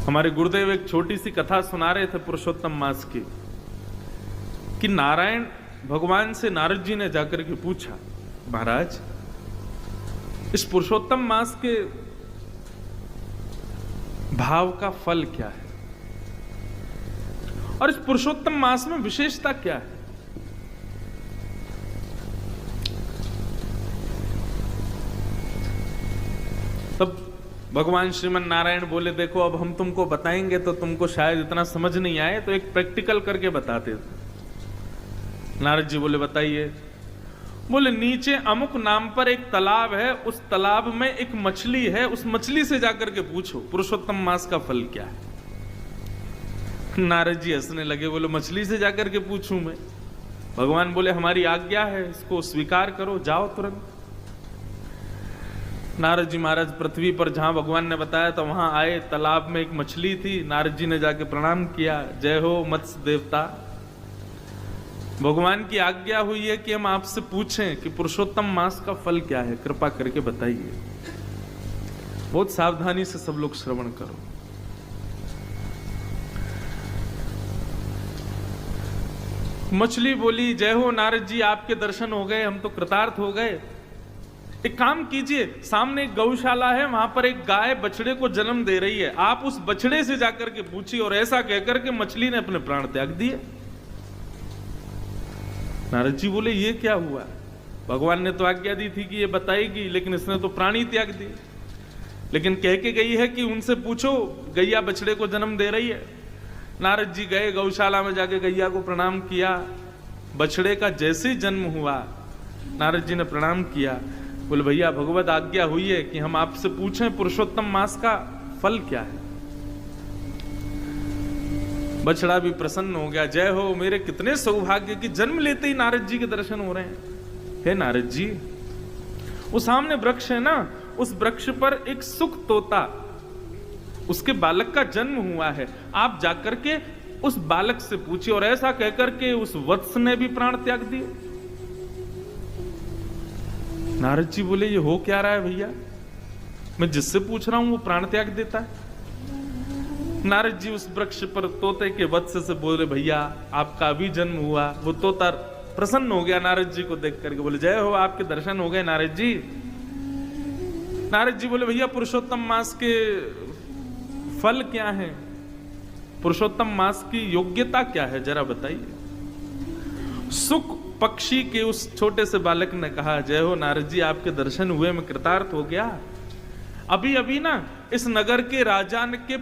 हमारे गुरुदेव एक छोटी सी कथा सुना रहे थे पुरुषोत्तम मास की, कि नारायण भगवान से नारद जी ने जाकर के पूछा, महाराज इस पुरुषोत्तम मास के भाव का फल क्या है और इस पुरुषोत्तम मास में विशेषता क्या है। तब भगवान श्रीमन नारायण बोले, देखो अब हम तुमको बताएंगे तो तुमको शायद इतना समझ नहीं आए, तो एक प्रैक्टिकल करके बताते थे। नारद जी बोले, बताइए। बोले, नीचे अमुक नाम पर एक तालाब है, उस तालाब में एक मछली है, उस मछली से जाकर के पूछो पुरुषोत्तम मास का फल क्या है। नारद जी हंसने लगे, बोले मछली से जाकर के पूछूं मैं? भगवान बोले, हमारी आज्ञा है, इसको स्वीकार करो, जाओ तुरंत। नारद जी महाराज पृथ्वी पर जहां भगवान ने बताया तो वहां आए, तालाब में एक मछली थी। नारद जी ने जाके प्रणाम किया, जय हो मत्स्य देवता, भगवान की आज्ञा हुई है कि हम आपसे पूछें कि पुरुषोत्तम मास का फल क्या है, कृपा करके बताइए। बहुत सावधानी से सब लोग श्रवण करो। मछली बोली, जय हो नारद जी, आपके दर्शन हो गए, हम तो कृतार्थ हो गए। एक काम कीजिए, सामने एक गौशाला है, वहां पर एक गाय बछड़े को जन्म दे रही है, आप उस बछड़े से जाकर के पूछिए। और ऐसा कहकर के मछली ने अपने प्राण त्याग दिए। नारद जी बोले, ये क्या हुआ? भगवान ने तो आज्ञा दी थी कि ये बताएगी, लेकिन इसने तो प्राण ही त्याग दिए। लेकिन कह के गई है कि उनसे पूछो, गैया बछड़े को जन्म दे रही है। नारद जी गए, गौशाला में जाके गैया को प्रणाम किया। बछड़े का जैसे जन्म हुआ, नारद जी ने प्रणाम किया, बोले भैया भगवत आज्ञा हुई है कि हम आपसे पूछें पुरुषोत्तम मास का फल क्या है। बछड़ा भी प्रसन्न हो गया, जय हो, मेरे कितने सौभाग्य कि जन्म लेते ही नारद जी के दर्शन हो रहे हैं। हे नारद जी, वो सामने वृक्ष है ना, उस वृक्ष पर एक सुख तोता, उसके बालक का जन्म हुआ है, आप जाकर के उस बालक से पूछिए। और ऐसा कहकर के उस वत्स ने भी प्राण त्याग दिए। नारद जी बोले, ये हो क्या रहा है भैया? मैं जिससे पूछ रहा हूं वो प्राण त्याग देता है। नारद जी उस वृक्ष पर तोते के वत्स से बोले, भैया आपका भी जन्म हुआ। वो तोता प्रसन्न हो गया नारद जी को देख करके, बोले जय हो, आपके दर्शन हो गए नारद जी। नारद जी बोले, भैया पुरुषोत्तम मास के फल क्या है, पुरुषोत्तम मास की योग्यता क्या है, जरा बताइए। सुख पक्षी के उस छोटे से बालक ने कहा, जय हो नारद जी, आपके दर्शन हुए, मैं कृतार्थ हो गया। अभी अभी ना इस नगर के राजा के